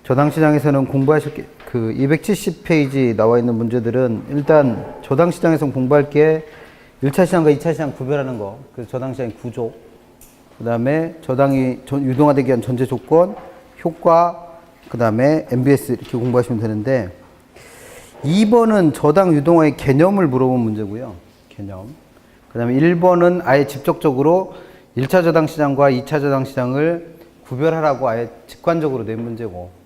저당시장에서는 공부하실 그 270페이지 나와 있는 문제들은 일단 저당시장에서 공부할 게 1차 시장과 2차 시장 구별하는 거, 그 저당시장의 구조, 그 다음에 저당이 유동화되기 위한 전제 조건, 효과, 그 다음에 MBS 이렇게 공부하시면 되는데 2번은 저당 유동화의 개념을 물어본 문제고요. 개념. 그 다음에 1번은 아예 직접적으로 1차 저당시장과 2차 저당시장을 구별하라고 아예 직관적으로 낸 문제고,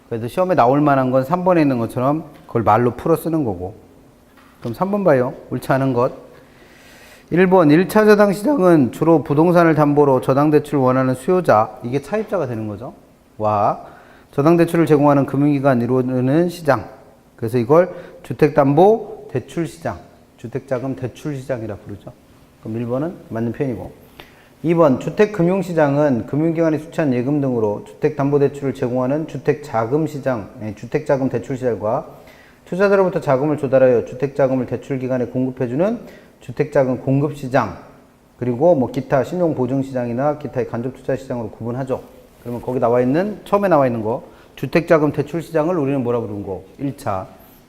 그래서 시험에 나올 만한 건 3번에 있는 것처럼 그걸 말로 풀어 쓰는 거고. 그럼 3번 봐요. 옳지 않은 것. 1번 1차 저당시장은 주로 부동산을 담보로 저당대출을 원하는 수요자, 이게 차입자가 되는 거죠. 와 저당대출을 제공하는 금융기관 이루는 시장. 그래서 이걸 주택담보대출시장, 주택자금대출시장이라 부르죠. 그럼 1번은 맞는 표현이고. 2번 주택금융시장은 금융기관이 수취한 예금 등으로 주택담보대출을 제공하는 주택자금시장, 주택자금대출시장과 투자자로부터 자금을 조달하여 주택자금을 대출기관에 공급해주는 주택자금 공급시장, 그리고 뭐 기타 신용보증시장이나 기타의 간접투자시장으로 구분하죠. 그러면 거기 나와 있는, 처음에 나와 있는 거 주택자금 대출시장을 우리는 뭐라 부르는 거? 1차.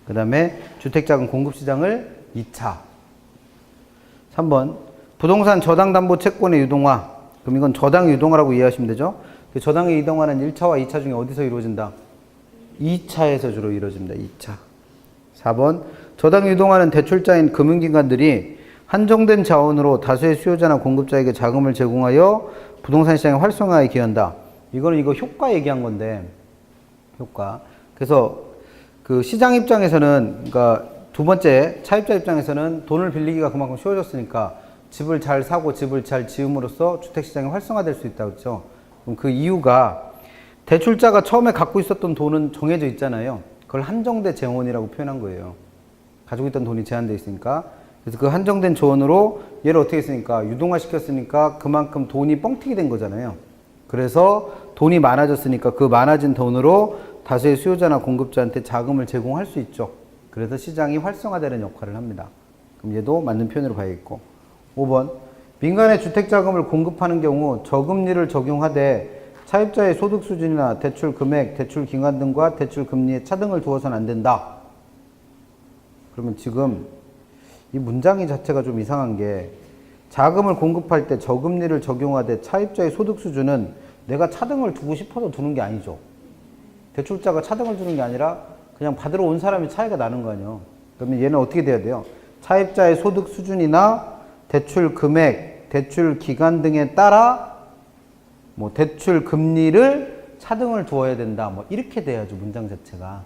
그 다음에 주택자금 공급시장을 2차. 3번 부동산 저당담보 채권의 유동화. 그럼 이건 저당 유동화라고 이해하시면 되죠. 저당의 유동화는 1차와 2차 중에 어디서 이루어진다? 2차에서 주로 이루어집니다. 2차. 4번 저당 유동화는 대출자인 금융기관들이 한정된 자원으로 다수의 수요자나 공급자에게 자금을 제공하여 부동산 시장의 활성화에 기여한다. 이거는 이거 효과 얘기한 건데, 효과. 그래서 그 시장 입장에서는, 그러니까 두 번째 차입자 입장에서는 돈을 빌리기가 그만큼 쉬워졌으니까 집을 잘 사고 집을 잘 지음으로써 주택시장이 활성화될 수 있다고 했죠. 그럼 그 이유가 대출자가 처음에 갖고 있었던 돈은 정해져 있잖아요. 그걸 한정된 재원이라고 표현한 거예요. 가지고 있던 돈이 제한되어 있으니까. 그래서 그 한정된 재원으로 얘를 어떻게 했으니까 유동화 시켰으니까 그만큼 돈이 뻥튀기 된 거잖아요. 그래서 돈이 많아졌으니까 그 많아진 돈으로 다수의 수요자나 공급자한테 자금을 제공할 수 있죠. 그래서 시장이 활성화되는 역할을 합니다. 그럼 얘도 맞는 표현으로 봐야겠고. 5번 민간의 주택자금을 공급하는 경우 저금리를 적용하되 차입자의 소득 수준이나 대출 금액, 대출 기간 등과 대출 금리에 차등을 두어서는 안 된다. 그러면 지금 이 문장이 자체가 좀 이상한 게, 자금을 공급할 때 저금리를 적용하되 차입자의 소득 수준은 내가 차등을 두고 싶어서 두는 게 아니죠. 대출자가 차등을 두는 게 아니라 그냥 받으러 온 사람이 차이가 나는 거 아니에요. 그러면 얘는 어떻게 돼야 돼요? 차입자의 소득 수준이나 대출 금액, 대출 기간 등에 따라 뭐 대출 금리를 차등을 두어야 된다. 뭐 이렇게 돼야죠. 문장 자체가.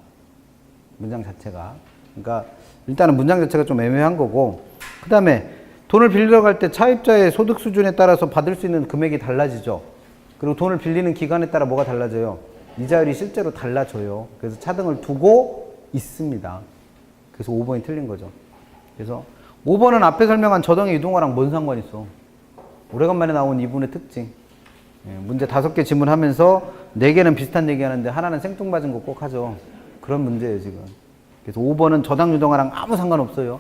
문장 자체가. 그러니까 일단은 문장 자체가 좀 애매한 거고, 그 다음에 돈을 빌리러 갈 때 차입자의 소득 수준에 따라서 받을 수 있는 금액이 달라지죠. 그리고 돈을 빌리는 기간에 따라 뭐가 달라져요? 이자율이 실제로 달라져요. 그래서 차등을 두고 있습니다. 그래서 5번이 틀린 거죠. 그래서 5번은 앞에 설명한 저당의 유동화랑 뭔 상관이 있어? 오래간만에 나온 이분의 특징. 문제 5개 지문하면서 4개는 비슷한 얘기 하는데 하나는 생뚱맞은 거 꼭 하죠. 그런 문제예요, 지금. 그래서 5번은 저당 유동화랑 아무 상관없어요.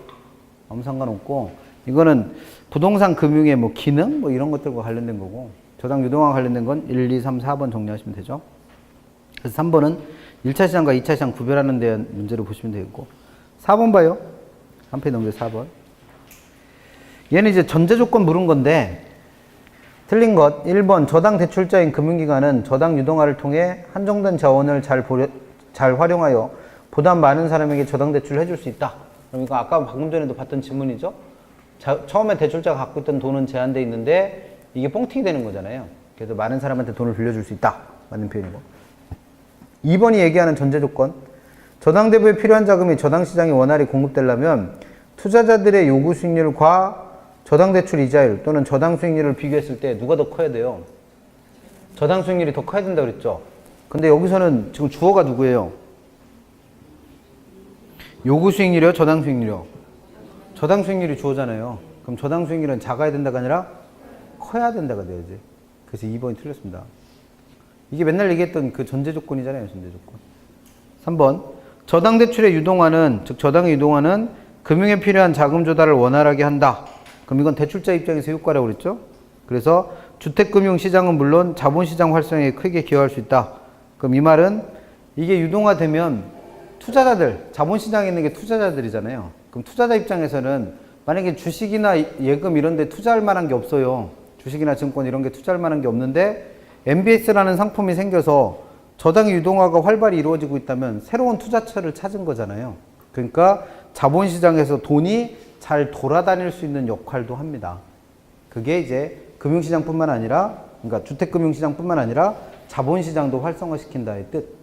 아무 상관없고, 이거는 부동산 금융의 뭐 기능? 뭐 이런 것들과 관련된 거고, 저당 유동화 관련된 건 1, 2, 3, 4번 정리하시면 되죠. 그래서 3번은 1차 시장과 2차 시장 구별하는 데 문제로 보시면 되겠고, 4번 봐요. 한 페이지 넘겨 4번. 얘는 이제 전제 조건 물은 건데, 틀린 것 1번 저당 대출자인 금융기관은 저당 유동화를 통해 한정된 자원을 잘 활용하여 보다 많은 사람에게 저당 대출을 해줄 수 있다. 그럼 이거 아까 방금 전에도 봤던 질문이죠. 처음에 대출자가 갖고 있던 돈은 제한되어 있는데 이게 뻥튀기 되는 거잖아요. 그래서 많은 사람한테 돈을 빌려줄 수 있다. 맞는 표현이고. 2번이 얘기하는 전제 조건. 저당 대부에 필요한 자금이 저당 시장에 원활히 공급되려면 투자자들의 요구 수익률과 저당 대출 이자율 또는 저당 수익률을 비교했을 때 누가 더 커야 돼요? 저당 수익률이 더 커야 된다고 그랬죠. 근데 여기서는 지금 주어가 누구예요? 요구 수익률이요? 저당 수익률이요? 저당 수익률이 주어잖아요. 그럼 저당 수익률은 작아야 된다가 아니라 커야 된다가 돼야지. 그래서 2번이 틀렸습니다. 이게 맨날 얘기했던 그 전제 조건이잖아요. 전제 조건. 3번 저당 대출의 유동화는, 즉 저당의 유동화는 금융에 필요한 자금 조달을 원활하게 한다. 그럼 이건 대출자 입장에서 효과라고 그랬죠. 그래서 주택금융시장은 물론 자본시장 활성화에 크게 기여할 수 있다. 그럼 이 말은 이게 유동화되면 투자자들, 자본시장에 있는 게 투자자들이잖아요. 그럼 투자자 입장에서는 만약에 주식이나 예금 이런 데 투자할 만한 게 없어요. 주식이나 증권 이런 게 투자할 만한 게 없는데 MBS라는 상품이 생겨서 저당 유동화가 활발히 이루어지고 있다면 새로운 투자처를 찾은 거잖아요. 그러니까 자본시장에서 돈이 잘 돌아다닐 수 있는 역할도 합니다. 그게 이제 금융시장뿐만 아니라, 그러니까 주택금융시장뿐만 아니라 자본시장도 활성화시킨다의 뜻.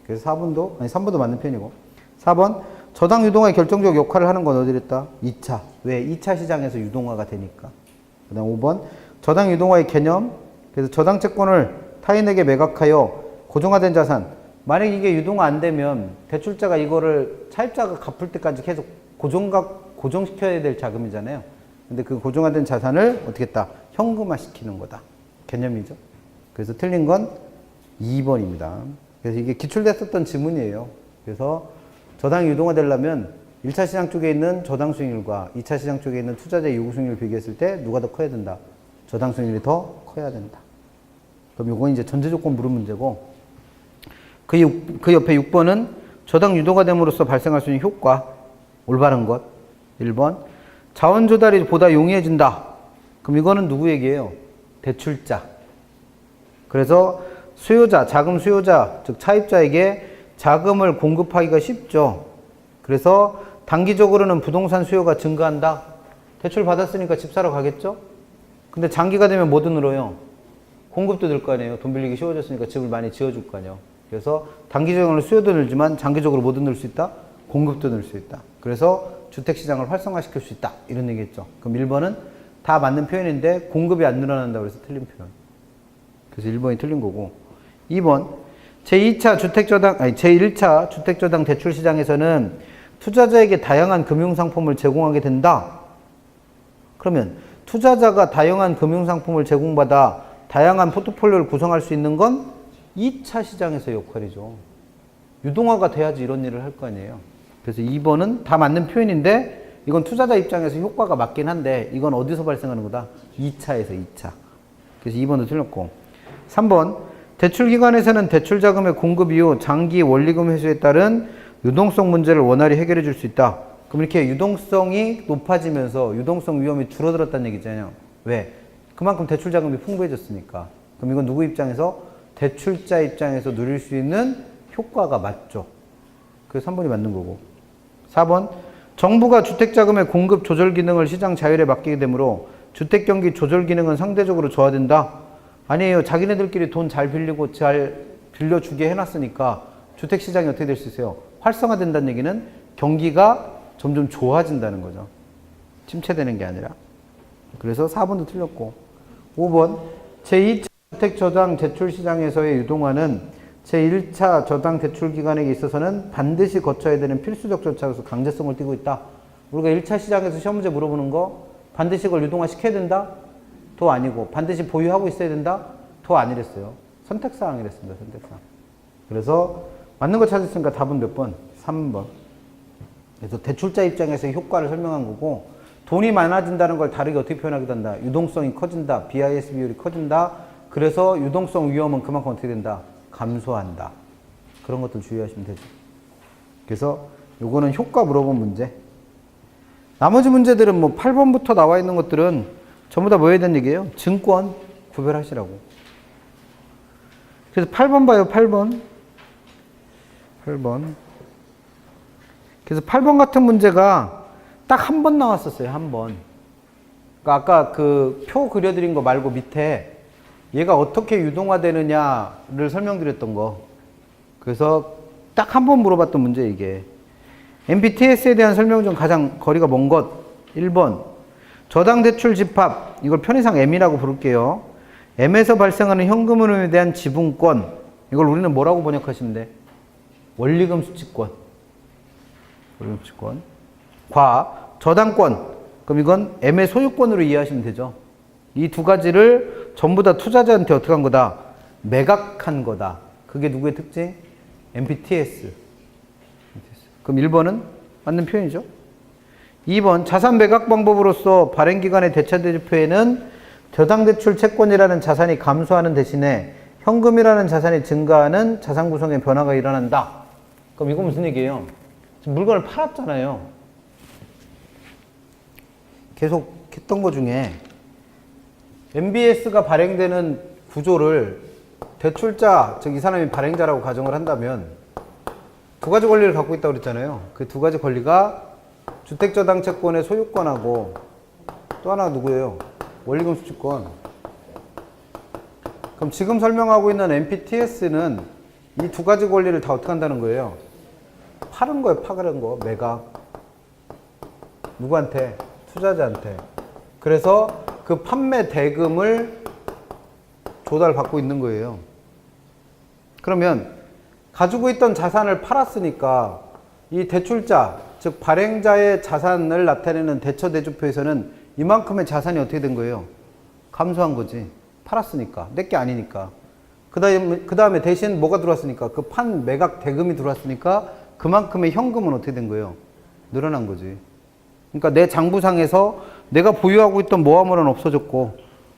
그래서 3번도 맞는 편이고. 4번, 저당 유동화의 결정적 역할을 하는 건 어디랬다? 2차. 왜? 2차 시장에서 유동화가 되니까. 그 다음 5번, 저당 유동화의 개념. 그래서 저당 채권을 타인에게 매각하여 고정화된 자산. 만약 이게 유동화 안 되면 대출자가 이거를 차입자가 갚을 때까지 계속 고정시켜야 될 자금이잖아요. 근데 그 고정화된 자산을 어떻게 했다? 현금화 시키는 거다. 개념이죠. 그래서 틀린 건 2번입니다. 그래서 이게 기출됐었던 지문이에요. 그래서 저당이 유동화 되려면 1차 시장 쪽에 있는 저당 수익률과 2차 시장 쪽에 있는 투자자의 요구 수익률을 비교했을 때 누가 더 커야 된다? 저당 수익률이 더 커야 된다. 그럼 요건 이제 전제 조건 물은 문제고, 그 옆에 6번은 저당 유동화 됨으로써 발생할 수 있는 효과, 올바른 것. 1번, 자원 조달이 보다 용이해진다. 그럼 이거는 누구 얘기예요? 대출자. 그래서 수요자, 자금 수요자, 즉 차입자에게 자금을 공급하기가 쉽죠. 그래서 단기적으로는 부동산 수요가 증가한다. 대출 받았으니까 집 사러 가겠죠? 근데 장기가 되면 뭐도 늘어요? 공급도 늘 거 아니에요. 돈 빌리기 쉬워졌으니까 집을 많이 지어줄 거 아니에요. 그래서 단기적으로는 수요도 늘지만 장기적으로 뭐도 늘 수 있다? 공급도 늘 수 있다. 그래서 주택시장을 활성화시킬 수 있다. 이런 얘기겠죠. 그럼 1번은 다 맞는 표현인데 공급이 안 늘어난다고 해서 틀린 표현. 그래서 1번이 틀린 거고. 2번, 제1차 주택저당 대출시장에서는 투자자에게 다양한 금융상품을 제공하게 된다. 그러면 투자자가 다양한 금융상품을 제공받아 다양한 포트폴리오를 구성할 수 있는 건 2차 시장에서의 역할이죠. 유동화가 돼야지 이런 일을 할 거 아니에요. 그래서 2번은 다 맞는 표현인데 이건 투자자 입장에서 효과가 맞긴 한데 이건 어디서 발생하는 거다? 2차에서 2차. 그래서 2번도 틀렸고. 3번, 대출기관에서는 대출자금의 공급 이후 장기 원리금 회수에 따른 유동성 문제를 원활히 해결해 줄 수 있다. 그럼 이렇게 유동성이 높아지면서 유동성 위험이 줄어들었다는 얘기잖아요. 왜? 그만큼 대출자금이 풍부해졌으니까. 그럼 이건 누구 입장에서? 대출자 입장에서 누릴 수 있는 효과가 맞죠. 그래서 3번이 맞는 거고. 4번, 정부가 주택자금의 공급 조절 기능을 시장 자율에 맡기게 되므로 주택경기 조절 기능은 상대적으로 저하된다. 아니에요. 자기네들끼리 돈 잘 빌리고 잘 빌려주게 해놨으니까 주택시장이 어떻게 될 수 있어요? 활성화된다는 얘기는 경기가 점점 좋아진다는 거죠. 침체되는 게 아니라. 그래서 4번도 틀렸고. 5번, 제2차 주택저당 대출시장에서의 유동화는 제1차 저당 대출기관에게 있어서는 반드시 거쳐야 되는 필수적 절차로서 강제성을 띠고 있다. 우리가 1차 시장에서 시험 문제 물어보는 거 반드시 그걸 유동화 시켜야 된다? 더 아니고 반드시 보유하고 있어야 된다? 더 아니랬어요. 선택사항이랬습니다. 선택사항. 그래서 맞는 거 찾았으니까 답은 몇 번? 3번. 그래서 대출자 입장에서의 효과를 설명한 거고 돈이 많아진다는 걸 다르게 어떻게 표현하기도 한다. 유동성이 커진다. BIS 비율이 커진다. 그래서 유동성 위험은 그만큼 어떻게 된다? 감소한다. 그런 것들 주의하시면 되죠. 그래서 요거는 효과 물어본 문제. 나머지 문제들은 뭐 8번부터 나와 있는 것들은 전부 다 뭐 해야 되는 얘기예요? 증권 구별하시라고. 그래서 8번 봐요. 8번. 그래서 8번 같은 문제가 딱 한 번 나왔었어요. 한 번. 그러니까 아까 그 표 그려드린 거 말고 밑에 얘가 어떻게 유동화되느냐를 설명드렸던 거. 그래서 딱 한 번 물어봤던 문제 이게. MBTS에 대한 설명 중 가장 거리가 먼 것. 1번. 저당 대출 집합. 이걸 편의상 M이라고 부를게요. M에서 발생하는 현금 흐름에 대한 지분권. 이걸 우리는 뭐라고 번역하시면 돼? 원리금 수취권. 원리금 수취권. 과. 저당권. 그럼 이건 M의 소유권으로 이해하시면 되죠. 이 두 가지를 전부 다 투자자한테 어떻게 한 거다? 매각한 거다. 그게 누구의 특징? MBTS. 그럼 1번은 맞는 표현이죠. 2번, 자산 매각 방법으로서 발행기관의 대차대조표에는 저당대출 채권이라는 자산이 감소하는 대신에 현금이라는 자산이 증가하는 자산 구성의 변화가 일어난다. 그럼 이거 무슨 얘기예요? 지금 물건을 팔았잖아요. 계속 했던 거 중에 MBS가 발행되는 구조를 대출자, 즉 이 사람이 발행자라고 가정을 한다면 두 가지 권리를 갖고 있다고 그랬잖아요. 그 두 가지 권리가 주택저당채권의 소유권하고 또 하나 누구예요? 원리금 수취권. 그럼 지금 설명하고 있는 MPTS는 이 두 가지 권리를 다 어떻게 한다는 거예요? 파는 거예요, 파는 거. 매각. 누구한테? 투자자한테. 그래서 그 판매 대금을 조달받고 있는 거예요. 그러면 가지고 있던 자산을 팔았으니까 이 대출자, 즉 발행자의 자산을 나타내는 대처대조표에서는 이만큼의 자산이 어떻게 된 거예요? 감소한 거지. 팔았으니까. 내게 아니니까. 그 다음에 대신 뭐가 들어왔으니까? 그 판 매각 대금이 들어왔으니까 그만큼의 현금은 어떻게 된 거예요? 늘어난 거지. 그러니까 내 장부상에서 내가 보유하고 있던 모아물은 없어졌고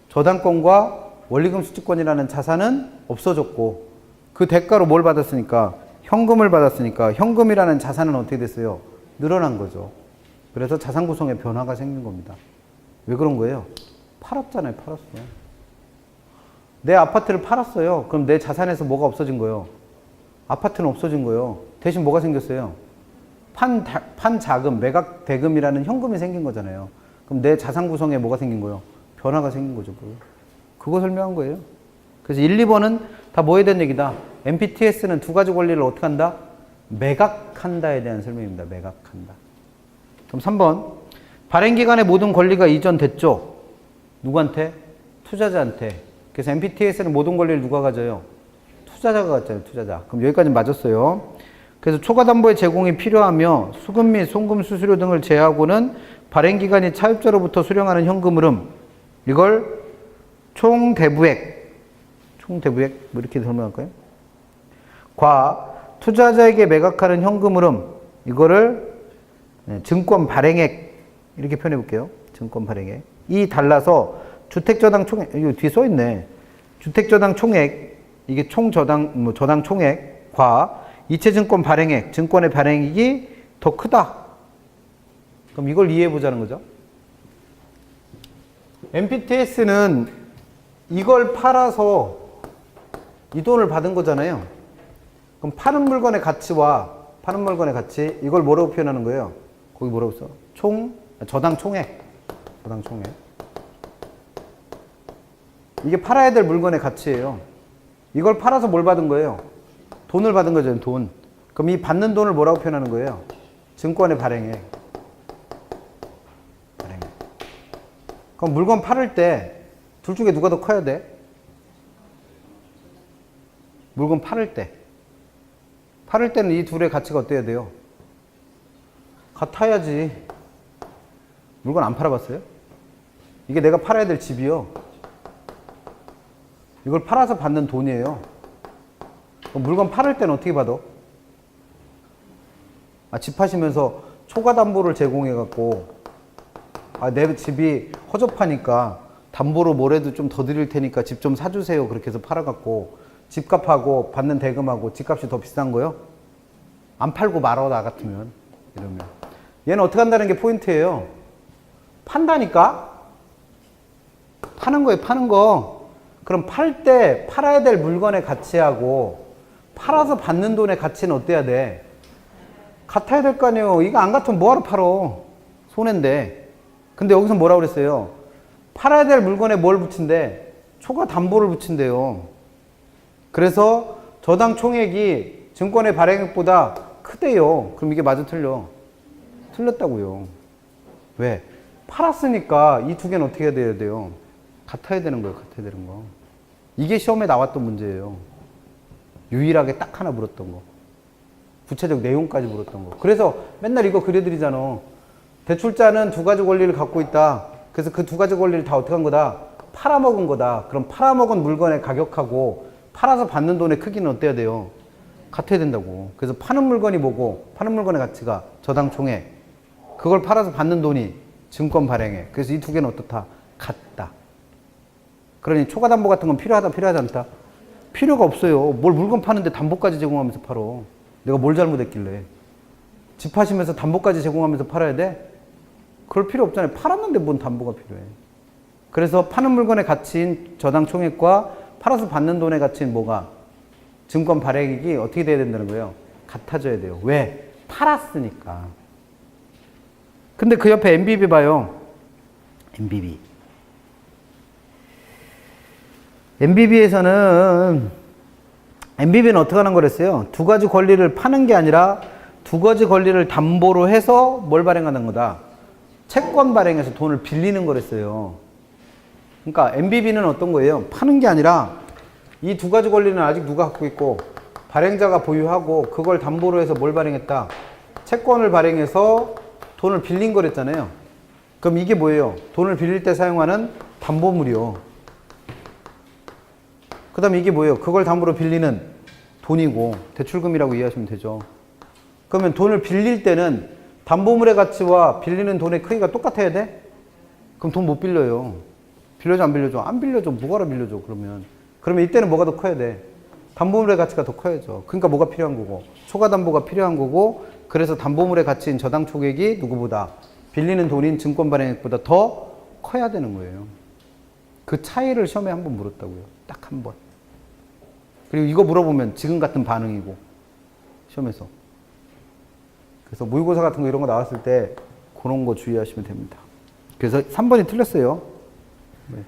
저당권과 원리금 수취권이라는 자산은 없어졌고 그 대가로 뭘 받았으니까? 현금을 받았으니까 현금이라는 자산은 어떻게 됐어요? 늘어난 거죠. 그래서 자산 구성의 변화가 생긴 겁니다. 왜 그런 거예요? 팔았잖아요. 팔았어. 내 아파트를 팔았어요. 그럼 내 자산에서 뭐가 없어진 거예요? 아파트는 없어진 거예요. 대신 뭐가 생겼어요? 판 자금, 매각 대금이라는 현금이 생긴 거잖아요. 그럼 내 자산 구성에 뭐가 생긴 거예요? 변화가 생긴 거죠. 그거 설명한 거예요. 그래서 1, 2번은 다 뭐에 대한 얘기다? MPTS는 두 가지 권리를 어떻게 한다? 매각한다에 대한 설명입니다. 매각한다. 그럼 3번. 발행기간의 모든 권리가 이전됐죠? 누구한테? 투자자한테. 그래서 MPTS는 모든 권리를 누가 가져요? 투자자가 가져요. 투자자. 그럼 여기까지 맞았어요. 그래서 초과담보의 제공이 필요하며 수금 및 송금 수수료 등을 제하고는 발행기간이 차입자로부터 수령하는 현금 흐름, 이걸 총대부액 뭐 이렇게 설명할까요? 과 투자자에게 매각하는 현금 흐름, 이거를 증권 발행액 이렇게 표현해 볼게요. 증권 발행액. 이 달라서 주택저당 총액, 이거 뒤에 써 있네. 주택저당 총액, 이게 총저당, 저당 총액과 이체증권 발행액, 증권의 발행액이 더 크다. 그럼 이걸 이해해 보자는 거죠. MPTS는 이걸 팔아서 이 돈을 받은 거잖아요. 그럼 파는 물건의 가치와 파는 물건의 가치, 이걸 뭐라고 표현하는 거예요? 거기 뭐라고 써? 저당 총액. 저당 총액. 이게 팔아야 될 물건의 가치예요. 이걸 팔아서 뭘 받은 거예요? 돈을 받은 거죠, 돈. 그럼 이 받는 돈을 뭐라고 표현하는 거예요? 증권의 발행액. 발행액. 그럼 물건 팔을 때 둘 중에 누가 더 커야 돼? 물건 팔을 때. 팔을 때는 이 둘의 가치가 어때야 돼요? 같아야지. 물건 안 팔아봤어요? 이게 내가 팔아야 될 집이요. 이걸 팔아서 받는 돈이에요. 그럼 물건 팔을 때는 어떻게 받아? 집 파시면서 초과담보를 제공해갖고, 내 집이 허접하니까 담보로 뭐라도 좀 더 드릴 테니까 집 좀 사주세요. 그렇게 해서 팔아갖고, 집값하고 받는 대금하고 집값이 더 비싼 거요? 안 팔고 말아, 나 같으면. 이러면. 얘는 어떻게 한다는 게 포인트예요. 판다니까? 파는 거예요, 파는 거. 그럼 팔 때 팔아야 될 물건의 가치하고 팔아서 받는 돈의 가치는 어때야 돼? 같아야 될 거 아니에요. 이거 안 같으면 뭐하러 팔어? 손해인데. 근데 여기서 뭐라고 그랬어요? 팔아야 될 물건에 뭘 붙인대? 초과 담보를 붙인대요. 그래서 저당 총액이 증권의 발행액보다 크대요. 그럼 이게 맞아, 틀려? 틀렸다고요. 왜? 팔았으니까 이 두 개는 어떻게 해야 돼요? 같아야 되는 거예요. 같아야 되는 거. 이게 시험에 나왔던 문제예요. 유일하게 딱 하나 물었던 거. 구체적 내용까지 물었던 거. 그래서 맨날 이거 그려드리잖아. 대출자는 두 가지 권리를 갖고 있다. 그래서 그 두 가지 권리를 다 어떻게 한 거다? 팔아먹은 거다. 그럼 팔아먹은 물건의 가격하고 팔아서 받는 돈의 크기는 어때야 돼요? 같아야 된다고. 그래서 파는 물건이 뭐고, 파는 물건의 가치가 저당 총액. 그걸 팔아서 받는 돈이 증권 발행액. 그래서 이 두 개는 어떻다? 같다. 그러니 초과담보 같은 건 필요하다, 필요하지 않다? 필요가 없어요. 뭘 물건 파는데 담보까지 제공하면서 팔어. 내가 뭘 잘못했길래. 집 파시면서 담보까지 제공하면서 팔아야 돼? 그럴 필요 없잖아요. 팔았는데 뭔 담보가 필요해. 그래서 파는 물건의 가치인 저당 총액과 팔아서 받는 돈의 가치인 뭐가? 증권 발행액이 어떻게 돼야 된다는 거예요? 같아져야 돼요. 왜? 팔았으니까. 근데 그 옆에 MBB 봐요. MBB. MBB는 어떻게 하는 거랬어요? 두 가지 권리를 파는 게 아니라 두 가지 권리를 담보로 해서 뭘 발행하는 거다? 채권 발행해서 돈을 빌리는 거랬어요. 그러니까 MBB는 어떤 거예요? 파는 게 아니라 이 두 가지 권리는 아직 누가 갖고 있고 발행자가 보유하고 그걸 담보로 해서 뭘 발행했다? 채권을 발행해서 돈을 빌린 거랬잖아요. 그럼 이게 뭐예요? 돈을 빌릴 때 사용하는 담보물이요. 그 다음에 이게 뭐예요? 그걸 담보로 빌리는 돈이고 대출금이라고 이해하시면 되죠. 그러면 돈을 빌릴 때는 담보물의 가치와 빌리는 돈의 크기가 똑같아야 돼? 그럼 돈 못 빌려요. 빌려줘 안 빌려줘? 안 빌려줘. 뭐가로 빌려줘 그러면. 그러면 이때는 뭐가 더 커야 돼? 담보물의 가치가 더 커야죠. 그러니까 뭐가 필요한 거고 초과담보가 필요한 거고 그래서 담보물의 가치인 저당 총액이 누구보다 빌리는 돈인 증권 발행액보다 더 커야 되는 거예요. 그 차이를 시험에 한번 물었다고요. 딱 한 번. 그리고 이거 물어보면 지금 같은 반응이고 시험에서. 그래서 모의고사 같은 거 이런 거 나왔을 때 그런 거 주의하시면 됩니다. 그래서 3번이 틀렸어요. 네.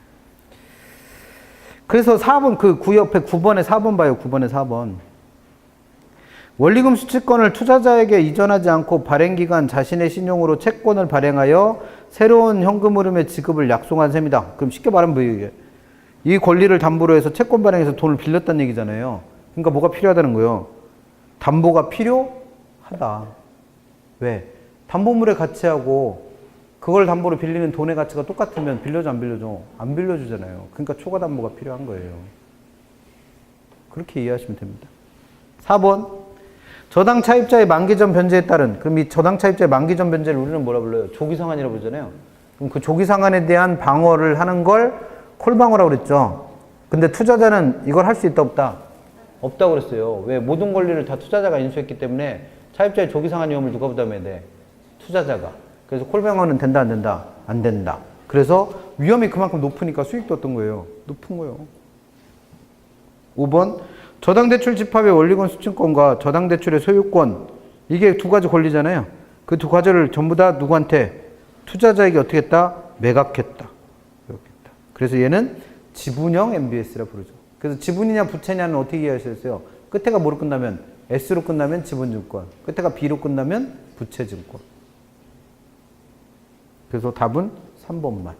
그래서 4번 그 9 옆에 9번에 4번 봐요. 9번에 4번. 원리금 수취권을 투자자에게 이전하지 않고 발행기간 자신의 신용으로 채권을 발행하여 새로운 현금 흐름의 지급을 약속한 셈이다. 그럼 쉽게 말하면 뭐예요 이게? 이 권리를 담보로 해서 채권 발행해서 돈을 빌렸다는 얘기잖아요. 그러니까 뭐가 필요하다는 거예요? 담보가 필요하다. 왜? 담보물의 가치하고 그걸 담보로 빌리는 돈의 가치가 똑같으면 빌려줘 안 빌려줘? 안 빌려주잖아요. 그러니까 초과담보가 필요한 거예요. 그렇게 이해하시면 됩니다. 4번 저당 차입자의 만기 전 변제에 따른 그럼 이 저당 차입자의 만기 전 변제를 우리는 뭐라 불러요? 조기상환이라고 부르잖아요. 그럼 그 조기상환에 대한 방어를 하는 걸 콜방어라고 그랬죠. 근데 투자자는 이걸 할 수 있다 없다? 없다고 그랬어요. 왜? 모든 권리를 다 투자자가 인수했기 때문에 차입자의 조기상환 위험을 누가 부담해야 돼? 투자자가. 그래서 콜방어는 된다 안 된다? 안 된다. 그래서 위험이 그만큼 높으니까 수익도 어떤 거예요? 높은 거예요. 5번 저당대출 집합의 원리금 수취권과 저당대출의 소유권 이게 두 가지 권리잖아요. 그 두 가지를 전부 다 누구한테? 투자자에게 어떻게 했다? 매각했다. 그래서 얘는 지분형 MBS라 부르죠. 그래서 지분이냐 부채냐는 어떻게 이해하셨어요? 끝에가 뭐로 끝나면? S로 끝나면 지분증권. 끝에가 B로 끝나면 부채증권. 그래서 답은 3번만.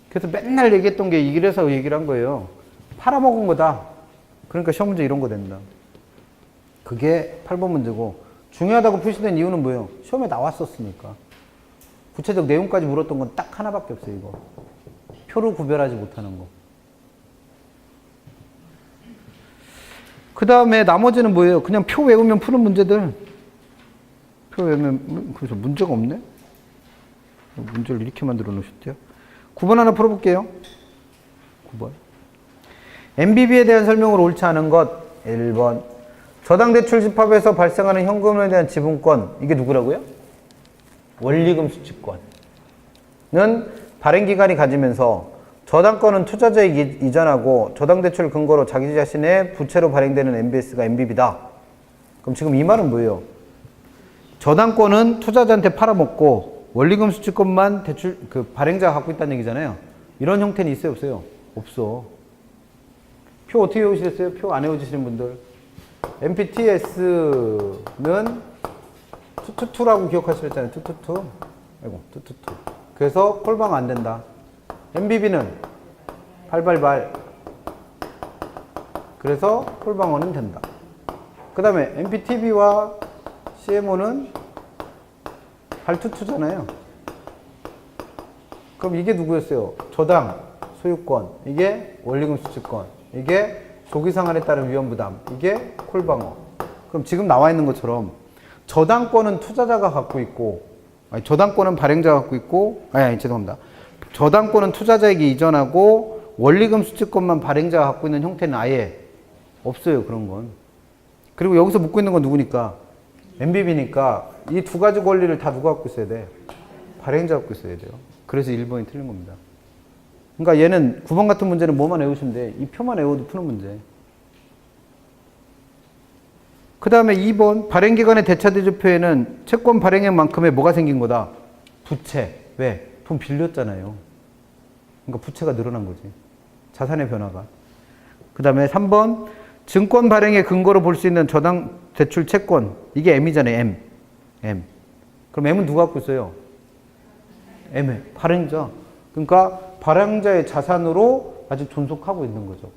그래서 맨날 얘기했던 게 이래서 얘기를 한 거예요. 팔아먹은 거다. 그러니까 시험 문제 이런 거 된다. 그게 8번 문제고 중요하다고 표시된 이유는 뭐예요? 시험에 나왔었으니까. 구체적 내용까지 물었던 건 딱 하나밖에 없어요. 이거. 표로 구별하지 못하는 거. 그 다음에 나머지는 뭐예요? 그냥 표 외우면 푸는 문제들. 표 외우면 그래서 문제가 없네? 문제를 이렇게 만들어 놓으셨대요. 9번 하나 풀어볼게요. 9번. MBB에 대한 설명으로 옳지 않은 것 1번. 저당대출 집합에서 발생하는 현금에 대한 지분권 이게 누구라고요? 원리금 수취권은 발행기관이 가지면서 저당권은 투자자에게 이전하고 저당대출 근거로 자기 자신의 부채로 발행되는 MBS가 MBB다. 그럼 지금 이 말은 뭐예요? 저당권은 투자자한테 팔아먹고 원리금 수취권만 대출 그 발행자가 갖고 있다는 얘기잖아요. 이런 형태는 있어요 없어요? 없어. 표 어떻게 외우시겠어요? 표 안 외우시는 분들. MPTS는 투투투라고 기억하시랬잖아요. 투투투. 아이고, 투투투. 그래서 콜방 안 된다. MBB는 발발발. 그래서 콜방어는 된다. 그 다음에 MPTB와 CMO는 발투투잖아요. 그럼 이게 누구였어요? 저당, 소유권. 이게 원리금 수취권. 이게 조기상환에 따른 위험부담. 이게 콜방어. 그럼 지금 나와 있는 것처럼 저당권은 투자자가 갖고 있고 저당권은 발행자가 갖고 있고 죄송합니다. 저당권은 투자자에게 이전하고 원리금 수취권만 발행자가 갖고 있는 형태는 아예 없어요. 그런 건. 그리고 여기서 묻고 있는 건 누구니까? MBB니까 이 두 가지 권리를 다 누가 갖고 있어야 돼? 발행자 갖고 있어야 돼요. 그래서 1번이 틀린 겁니다. 그러니까 얘는 9번 같은 문제는 뭐만 외우시면 돼. 이 표만 외워도 푸는 문제. 그 다음에 2번 발행기관의 대차대조표에는 채권 발행액만큼의 뭐가 생긴 거다? 부채. 왜? 돈 빌렸잖아요. 그러니까 부채가 늘어난 거지. 자산의 변화가. 그 다음에 3번 증권 발행의 근거로 볼 수 있는 저당 대출 채권. 이게 M이잖아요. M. 그럼 M은 누가 갖고 있어요? M. 발행자. 그러니까 발행자의 자산으로 아직 존속하고 있는 거죠.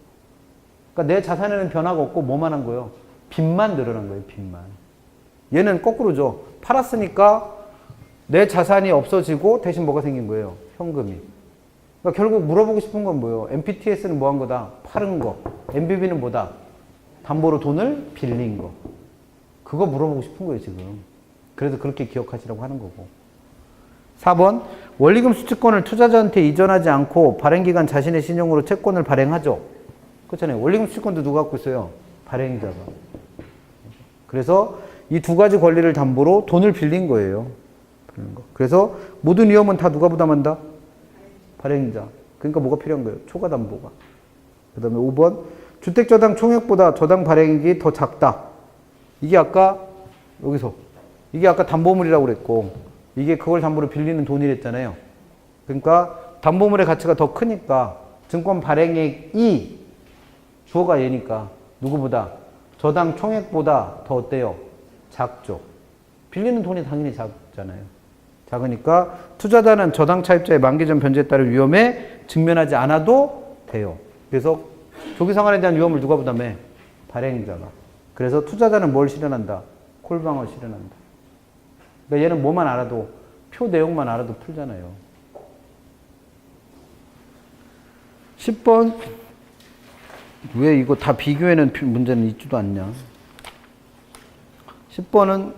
그러니까 내 자산에는 변화가 없고 뭐만 한 거예요? 빚만 늘어난 거예요. 빚만. 얘는 거꾸로죠. 팔았으니까 내 자산이 없어지고 대신 뭐가 생긴 거예요? 현금이. 그러니까 결국 물어보고 싶은 건 뭐예요? MPTS는 뭐 한 거다? 파는 거. MBB는 뭐다? 담보로 돈을 빌린 거. 그거 물어보고 싶은 거예요, 지금. 그래서 그렇게 기억하시라고 하는 거고. 4번 원리금 수취권을 투자자한테 이전하지 않고 발행기관 자신의 신용으로 채권을 발행하죠. 그렇잖아요. 원리금 수취권도 누가 갖고 있어요? 발행자가. 그래서 이 두 가지 권리를 담보로 돈을 빌린 거예요. 그래서 모든 위험은 다 누가 부담한다? 발행자. 그러니까 뭐가 필요한 거예요? 초과 담보가. 그 다음에 5번 주택저당 총액보다 저당 발행액이 더 작다. 이게 아까 여기서 이게 아까 담보물이라고 그랬고 이게 그걸 담보로 빌리는 돈이랬잖아요. 그러니까 담보물의 가치가 더 크니까 증권 발행액이 주어가 얘니까 누구보다 저당 총액보다 더 어때요? 작죠. 빌리는 돈이 당연히 작잖아요. 작으니까 투자자는 저당 차입자의 만기 전 변제에 따른 위험에 직면하지 않아도 돼요. 그래서 조기상환에 대한 위험을 누가 부담해? 발행자가. 그래서 투자자는 뭘 실현한다? 콜방을 실현한다. 그러니까 얘는 뭐만 알아도 표 내용만 알아도 풀잖아요. 10번 왜 이거 다 비교해낸 문제는 있지도 않냐. 10번은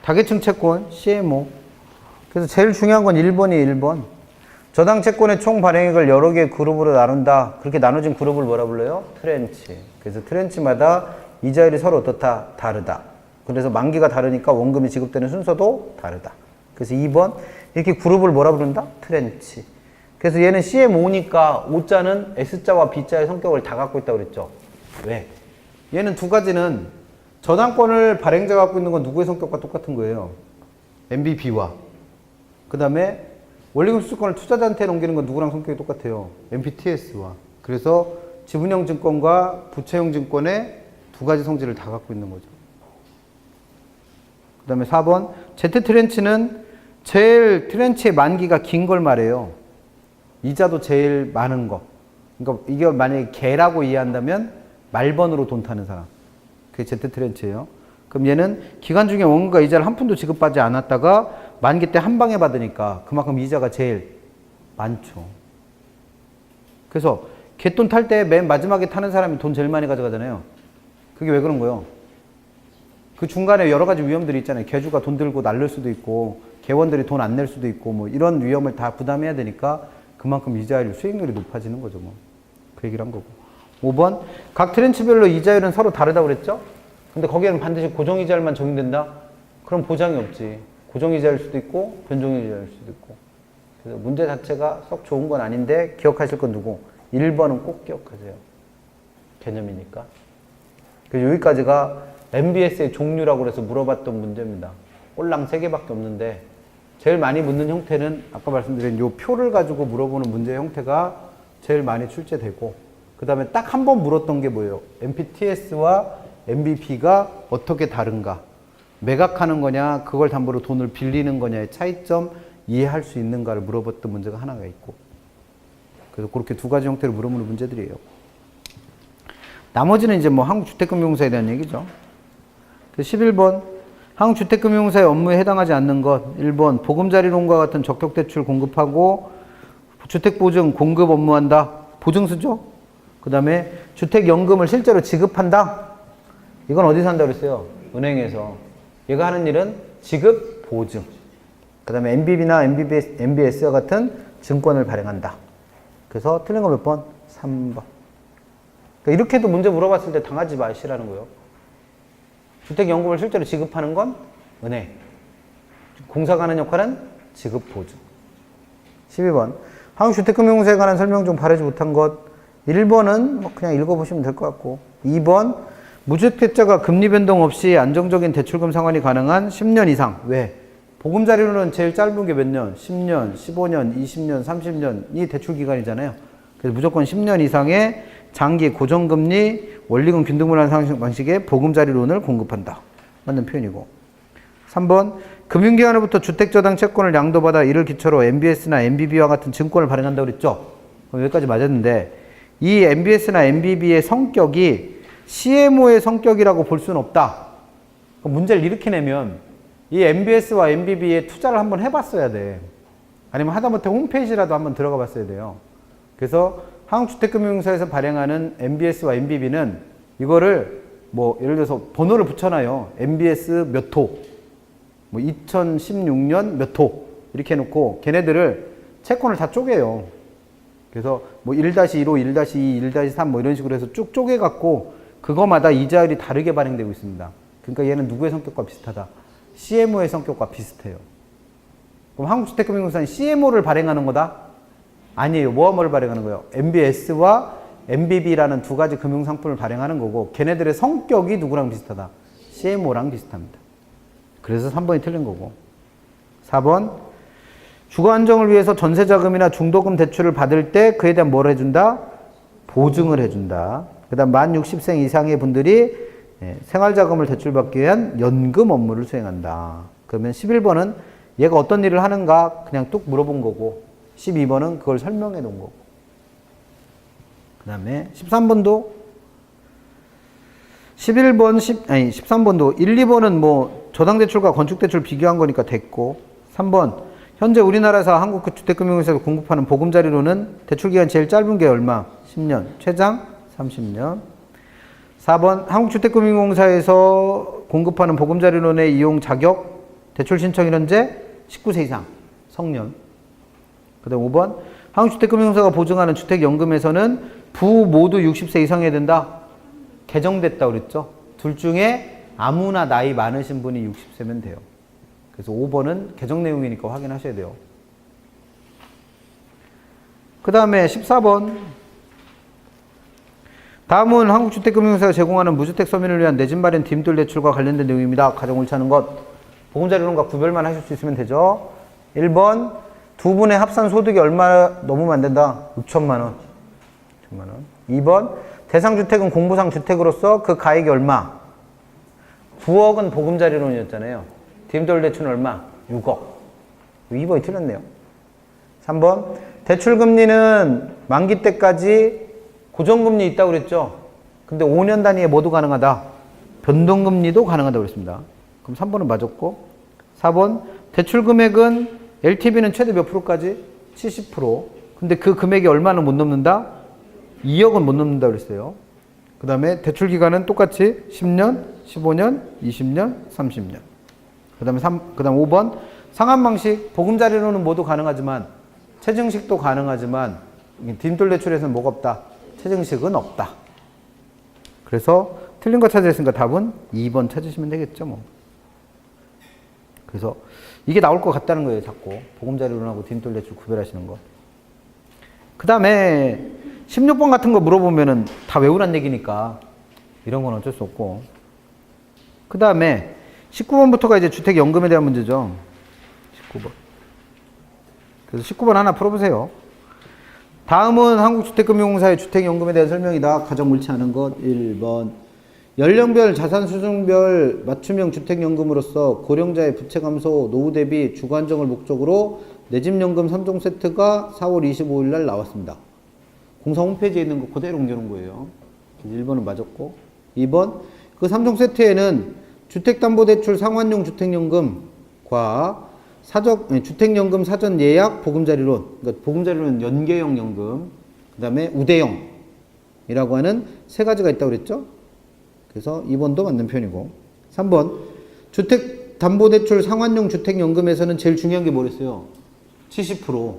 다계층 채권 CMO. 그래서 제일 중요한 건 1번이에요. 1번. 저당 채권의 총 발행액을 여러 개의 그룹으로 나눈다. 그렇게 나눠진 그룹을 뭐라 불러요? 트렌치. 그래서 트렌치마다 이자율이 서로 어떻다? 다르다. 그래서 만기가 다르니까 원금이 지급되는 순서도 다르다. 그래서 2번 이렇게 그룹을 뭐라 부른다? 트렌치. 그래서 얘는 CMO니까 O자는 S자와 B자의 성격을 다 갖고 있다고 그랬죠. 왜? 얘는 두 가지는 저당권을 발행자가 갖고 있는 건 누구의 성격과 똑같은 거예요? MBB와. 그 다음에 원리금 수취권을 투자자한테 넘기는 건 누구랑 성격이 똑같아요? MPTS와. 그래서 지분형 증권과 부채형 증권의 두 가지 성질을 다 갖고 있는 거죠. 그 다음에 4번 Z트렌치는 제일 트렌치의 만기가 긴 걸 말해요. 이자도 제일 많은 거. 그러니까 이게 만약에 개라고 이해한다면 말번으로 돈 타는 사람. 그게 Z트렌치예요. 그럼 얘는 기간 중에 원금과 이자를 한 푼도 지급받지 않았다가 만기 때 한 방에 받으니까 그만큼 이자가 제일 많죠. 그래서 개돈 탈 때 맨 마지막에 타는 사람이 돈 제일 많이 가져가잖아요. 그게 왜 그런 거예요? 그 중간에 여러 가지 위험들이 있잖아요. 개주가 돈 들고 날릴 수도 있고 개원들이 돈 안 낼 수도 있고 뭐 이런 위험을 다 부담해야 되니까 그만큼 이자율 수익률이 높아지는 거죠. 뭐. 그 얘기를 한 거고. 5번 각 트렌치별로 이자율은 서로 다르다고 그랬죠? 근데 거기에는 반드시 고정이자율만 적용된다? 그럼 보장이 없지. 고정이자일 수도 있고 변동이자일 수도 있고. 그래서 문제 자체가 썩 좋은 건 아닌데 기억하실 건 누구? 1번은 꼭 기억하세요. 개념이니까. 그래서 여기까지가 MBS의 종류라고 해서 물어봤던 문제입니다. 꼴랑 3개밖에 없는데 제일 많이 묻는 형태는 아까 말씀드린 요 표를 가지고 물어보는 문제의 형태가 제일 많이 출제되고 그 다음에 딱 한 번 물었던 게 뭐예요? MPTS와 MBP가 어떻게 다른가? 매각하는 거냐, 그걸 담보로 돈을 빌리는 거냐의 차이점 이해할 수 있는가를 물어봤던 문제가 하나가 있고. 그래서 그렇게 두 가지 형태로 물어보는 문제들이에요. 나머지는 이제 뭐 한국주택금융공사에 대한 얘기죠. 11번 한국주택금융공사의 업무에 해당하지 않는 것. 1번 보금자리론과 같은 적격대출 공급하고 주택보증 공급 업무한다. 보증수죠. 그 다음에 주택연금을 실제로 지급한다. 이건 어디서 한다고 그랬어요? 은행에서. 얘가 하는 일은 지급, 보증. 그 다음에 MBB나 MBS와 같은 증권을 발행한다. 그래서 틀린 거 몇 번? 3번. 그러니까 이렇게도 문제 물어봤을 때 당하지 마시라는 거예요. 주택연금을 실제로 지급하는 건 은행. 공사가 하는 역할은 지급보증. 12번. 한국주택금융공사에 관한 설명 중 바르지 못한 것. 1번은 뭐 그냥 읽어보시면 될 것 같고. 2번. 무주택자가 금리 변동 없이 안정적인 대출금 상환이 가능한 10년 이상. 왜? 보금자리로는 제일 짧은 게 몇 년? 10년, 15년, 20년, 30년이 대출 기간이잖아요. 그래서 무조건 10년 이상의 장기 고정금리 원리금 균등분할 방식의 보금자리론을 공급한다. 맞는 표현이고. 3번. 금융기관으로부터 주택저당 채권을 양도받아 이를 기초로 MBS나 MBB와 같은 증권을 발행한다고 그랬죠? 그럼 여기까지 맞았는데 이 MBS나 MBB의 성격이 CMO의 성격이라고 볼 수는 없다. 문제를 이렇게 내면 이 MBS와 MBB에 투자를 한번 해봤어야 돼. 아니면 하다못해 홈페이지라도 한번 들어가 봤어야 돼요. 그래서 한국주택금융공사에서 발행하는 MBS와 MBB는 이거를 뭐 예를 들어서 번호를 붙여놔요. MBS 몇 호, 뭐 2016년 몇 호 이렇게 해놓고 걔네들을 채권을 다 쪼개요. 그래서 뭐 1-1호, 1-2, 1-3 뭐 이런 식으로 해서 쭉 쪼개갖고 그거마다 이자율이 다르게 발행되고 있습니다. 그러니까 얘는 누구의 성격과 비슷하다? CMO의 성격과 비슷해요. 그럼 한국주택금융공사는 CMO를 발행하는 거다? 아니에요. 뭐를 발행하는 거예요? MBS와 MBB라는 두 가지 금융상품을 발행하는 거고 걔네들의 성격이 누구랑 비슷하다? CMO랑 비슷합니다. 그래서 3번이 틀린 거고. 4번. 주거 안정을 위해서 전세자금이나 중도금 대출을 받을 때 그에 대한 뭘 해준다? 보증을 해준다. 그 다음 만 60세 이상의 분들이 생활자금을 대출받기 위한 연금 업무를 수행한다. 그러면 11번은 얘가 어떤 일을 하는가 그냥 뚝 물어본 거고 12번은 그걸 설명해 놓은 거고. 그 다음에 13번도 13번도 1, 2번은 뭐 저당대출과 건축대출 비교한 거니까 됐고 3번 현재 우리나라에서 한국주택금융공사에서 공급하는 보금자리로는 대출기간 제일 짧은 게 얼마? 10년, 최장 30년. 4번 한국주택금융공사에서 공급하는 보금자리론의 이용 자격 대출 신청일 현재 19세 이상 성년. 그 다음 5번 한국주택금융공사가 보증하는 주택연금에서는 부 모두 60세 이상이어야 된다. 개정됐다고 그랬죠. 둘 중에 아무나 나이 많으신 분이 60세면 돼요. 그래서 5번은 개정 내용이니까 확인하셔야 돼요. 그 다음에 14번 다음은 한국주택금융공사가 제공하는 무주택 서민을 위한 내 집 마련 딤돌 대출과 관련된 내용입니다. 가장 옳지 않은 것. 보금자리론과 구별만 하실 수 있으면 되죠. 1번 두 분의 합산 소득이 얼마 넘으면 안 된다. 6천만 원. 6천만 원. 2번 대상주택은 공부상 주택으로서 그 가액이 얼마? 9억은 보금자리론이었잖아요. 딤돌 대출은 얼마? 6억. 2번이 틀렸네요. 3번 대출금리는 만기 때까지 고정금리 있다고 그랬죠. 근데 5년 단위에 뭐도 가능하다. 변동금리도 가능하다고 그랬습니다. 그럼 3번은 맞았고 4번 대출금액은 LTV는 최대 몇 프로까지? 70%. 근데 그 금액이 얼마는 못 넘는다? 2억은 못 넘는다고 그랬어요. 그 다음에 대출기간은 똑같이 10년, 15년, 20년, 30년. 그 다음 5번 상환방식 보금자리로는 모두 가능하지만 체증식도 가능하지만 딤돌 대출에서는 뭐가 없다? 체증식은 없다. 그래서 틀린 거 찾으셨으니까 답은 2번 찾으시면 되겠죠. 뭐. 그래서 이게 나올 것 같다는 거예요. 자꾸 보금자리론하고 딤돌 대출 구별하시는 거. 그 다음에 16번 같은 거 물어보면은 다 외우란 얘기니까 이런 건 어쩔 수 없고. 그 다음에 19번부터가 이제 주택연금에 대한 문제죠. 19번. 그래서 19번 하나 풀어보세요. 다음은 한국주택금융공사의 주택연금에 대한 설명이다. 가장 옳지 않은 것. 1번. 연령별, 자산수준별 맞춤형 주택연금으로서 고령자의 부채 감소, 노후 대비 주거 안정을 목적으로 내 집 연금 3종 세트가 4월 25일 날 나왔습니다. 공사 홈페이지에 있는 거 그대로 옮겨놓은 거예요. 1번은 맞았고. 2번. 그 3종 세트에는 주택담보대출 상환용 주택연금과 주택연금 사전 예약 보금자리론, 그러니까 보금자리론은 연계형 연금, 그 다음에 우대형이라고 하는 세 가지가 있다고 그랬죠? 그래서 2번도 맞는 편이고. 3번, 주택담보대출 상환용 주택연금에서는 제일 중요한 게 뭐랬어요? 70%.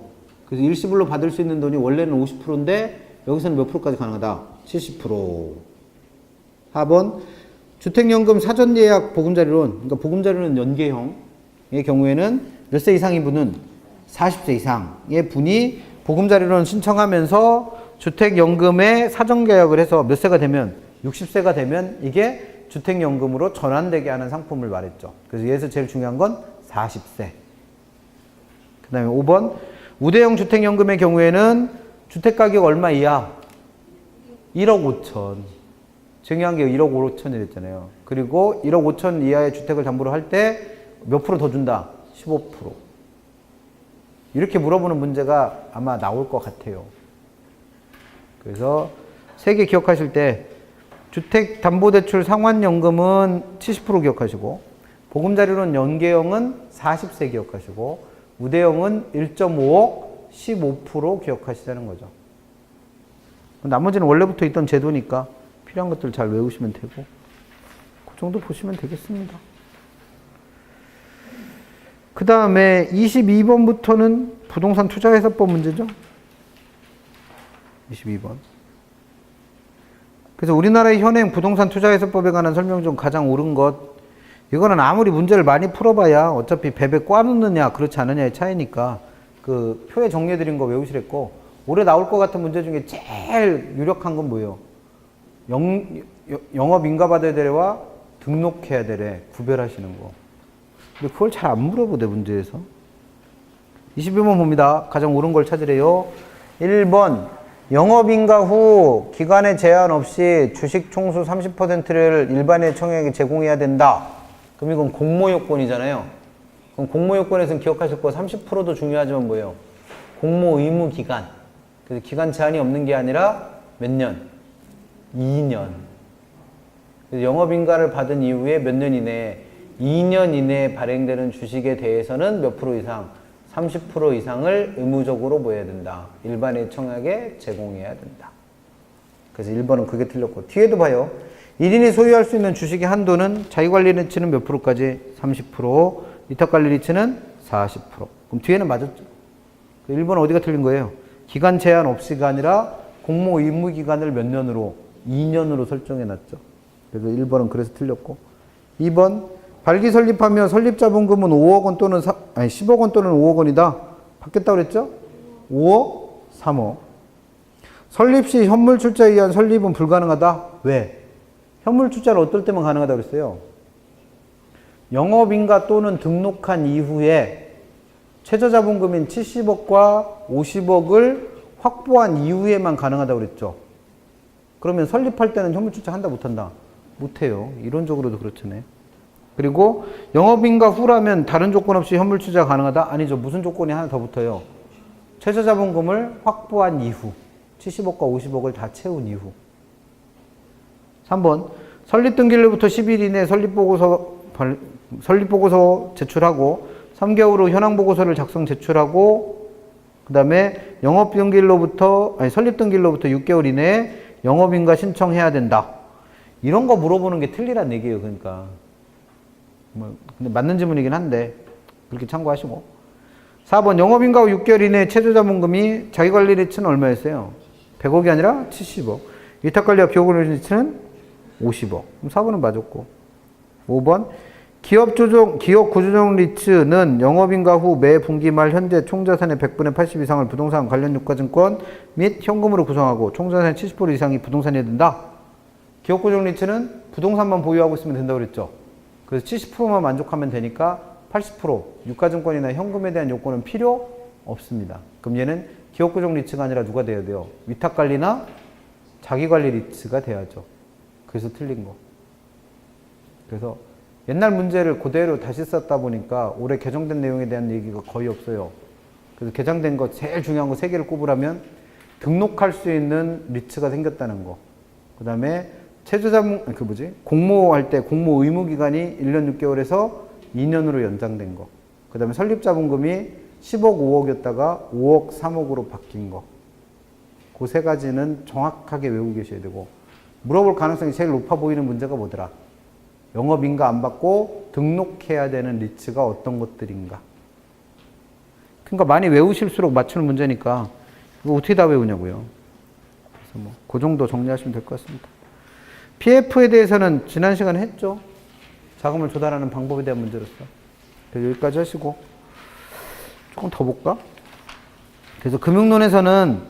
그래서 일시불로 받을 수 있는 돈이 원래는 50%인데 여기서는 몇 프로까지 가능하다? 70%. 4번 주택연금 사전예약 보금자리론, 그러니까 보금자리론 연계형의 경우에는 몇 세 이상인 분은 40세 이상의 분이 보금자리론 신청하면서 주택연금에 사전계약을 해서 몇 세가 되면 60세가 되면 이게 주택연금으로 전환되게 하는 상품을 말했죠. 그래서 여기서 제일 중요한 건 40세. 그 다음에 5번 우대형 주택연금의 경우에는 주택가격 얼마 이하? 1억 5천. 중요한 게 1억 5천이랬잖아요. 그리고 1억 5천 이하의 주택을 담보로 할 때 몇 프로 더 준다? 15%. 이렇게 물어보는 문제가 아마 나올 것 같아요. 그래서 3개 기억하실 때 주택담보대출 상환연금은 70% 기억하시고 보금자리론 연계형은 40세 기억하시고 우대형은 1.5억 15% 기억하시자는 거죠. 나머지는 원래부터 있던 제도니까 필요한 것들 잘 외우시면 되고 그 정도 보시면 되겠습니다. 그 다음에 22번부터는 부동산 투자해서법 문제죠. 22번. 그래서 우리나라의 현행 부동산 투자해서법에 관한 설명 중 가장 옳은 것, 이거는 아무리 문제를 많이 풀어봐야 어차피 배배 꽈놓느냐 그렇지 않느냐의 차이니까 그 표에 정리해드린 거 외우시랬고, 올해 나올 것 같은 문제 중에 제일 유력한 건 뭐예요? 영업인가받아야 되래와 등록해야 되래 구별하시는 거. 근데 그걸 잘 안 물어보대 문제에서. 21번 봅니다. 가장 옳은 걸 찾으래요. 1번 영업인가 후 기간에 제한 없이 주식 총수 30%를 일반의 청약에 제공해야 된다. 그럼 이건 공모요건이잖아요. 그럼 공모요건에서는 기억하실 거 30%도 중요하지만 뭐예요? 공모 의무 기간. 그래서 기간 제한이 없는 게 아니라 몇 년? 2년. 그래서 영업인가를 받은 이후에 몇 년 이내에 2년 이내에 발행되는 주식에 대해서는 몇 프로 이상? 30% 이상을 의무적으로 뭐 해야 된다? 일반의 청약에 제공해야 된다. 그래서 1번은 그게 틀렸고, 뒤에도 봐요. 1인이 소유할 수 있는 주식의 한도는 자기관리 리츠는 몇 프로까지? 30%, 위탁관리 리츠는 40%. 그럼 뒤에는 맞았죠? 1번은 어디가 틀린 거예요? 기간 제한 없이가 아니라 공모 의무 기간을 몇 년으로? 2년으로 설정해 놨죠. 그래서 1번은 그래서 틀렸고, 2번 발기 설립하며 설립자본금은 5억 원 또는 10억 원 또는 5억 원이다. 받겠다고 그랬죠? 5억, 3억. 설립 시 현물 출자에 의한 설립은 불가능하다. 왜? 현물 출자를 어떨 때만 가능하다고 그랬어요? 영업인가 또는 등록한 이후에 최저자본금인 70억과 50억을 확보한 이후에만 가능하다고 그랬죠. 그러면 설립할 때는 현물 출자 한다 못한다? 못해요. 이론적으로도 그렇잖아요. 그리고 영업인가 후라면 다른 조건 없이 현물 투자가 가능하다? 아니죠. 무슨 조건이 하나 더 붙어요? 최저자본금을 확보한 이후 70억과 50억을 다 채운 이후. 3번 설립등기일로부터 10일 이내에 설립보고서 제출하고 3개월 후 현황보고서를 작성 제출하고 그 다음에 설립등기일로부터 6개월 이내에 영업인가 신청해야 된다. 이런 거 물어보는 게 틀리란 얘기예요. 그러니까 근데 맞는 질문이긴 한데 그렇게 참고하시고. 4번 영업인가 후 6개월 이내에 최저자본금이 자기관리 리츠는 얼마였어요? 100억이 아니라 70억. 위탁관리와 비용관리 리츠는 50억. 그럼 4번은 맞았고. 5번 기업 구조조정 리츠는 영업인가 후 매 분기 말 현재 총자산의 100분의 80 이상을 부동산 관련 유가증권 및 현금으로 구성하고 총자산의 70% 이상이 부동산이어야 된다. 기업 구조조정 리츠는 부동산만 보유하고 있으면 된다고 그랬죠. 그래서 70%만 만족하면 되니까 80% 유가증권이나 현금에 대한 요건은 필요 없습니다. 그럼 얘는 기업구조조정 리츠가 아니라 누가 돼야 돼요? 위탁관리나 자기관리 리츠가 돼야죠. 그래서 틀린 거. 그래서 옛날 문제를 그대로 다시 썼다 보니까 올해 개정된 내용에 대한 얘기가 거의 없어요. 그래서 개정된 거 제일 중요한 거 3개를 꼽으라면 등록할 수 있는 리츠가 생겼다는 거. 그 다음에 공모할 때 공모 의무 기간이 1년 6개월에서 2년으로 연장된 거. 그 다음에 설립자본금이 10억 5억이었다가 5억 3억으로 바뀐 거. 그 3가지는 정확하게 외우고 계셔야 되고, 물어볼 가능성이 제일 높아 보이는 문제가 뭐더라? 영업인가 안 받고 등록해야 되는 리츠가 어떤 것들인가. 그러니까 많이 외우실수록 맞추는 문제니까 이거 어떻게 다 외우냐고요. 그래서 뭐 그 정도 정리하시면 될 것 같습니다. PF에 대해서는 지난 시간에 했죠. 자금을 조달하는 방법에 대한 문제로서. 그래서 여기까지 하시고 조금 더 볼까? 그래서 금융론에서는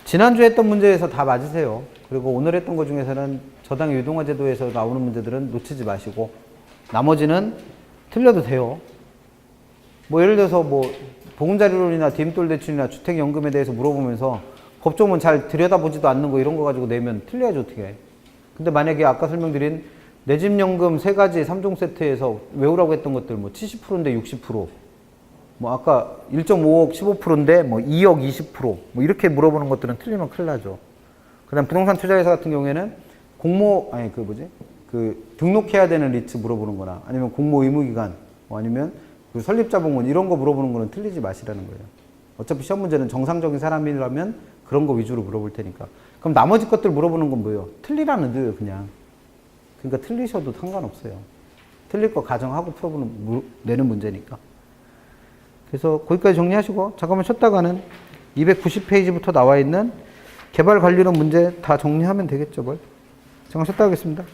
지난주에 했던 문제에서 다 맞으세요. 그리고 오늘 했던 것 중에서는 저당의 유동화 제도에서 나오는 문제들은 놓치지 마시고 나머지는 틀려도 돼요. 뭐 예를 들어서 뭐 보금자리론이나 디딤돌 대출이나 주택연금에 대해서 물어보면서 법조문 잘 들여다보지도 않는 거 이런 거 가지고 내면 틀려야지 어떻게 해. 근데 만약에 아까 설명드린 내 집 연금 세 가지 3종 세트에서 외우라고 했던 것들 뭐 70%인데 60%, 뭐 아까 1.5억 15%인데 뭐 2억 20%, 뭐 이렇게 물어보는 것들은 틀리면 큰일 나죠. 그다음 부동산 투자회사 같은 경우에는 등록해야 되는 리츠 물어보는 거나 아니면 공모 의무기간, 뭐 아니면 그 설립자본금 이런 거 물어보는 거는 틀리지 마시라는 거예요. 어차피 시험 문제는 정상적인 사람이라면 그런 거 위주로 물어볼 테니까. 그럼 나머지 것들 물어보는 건 뭐예요? 틀리라는 거예요, 그냥. 그러니까 틀리셔도 상관없어요. 틀릴 거 가정하고 내는 문제니까. 그래서 거기까지 정리하시고 잠깐만 쉬었다가는 290페이지부터 나와 있는 개발 관리론 문제 다 정리하면 되겠죠, 뭘. 잠깐 쉬었다 하겠습니다.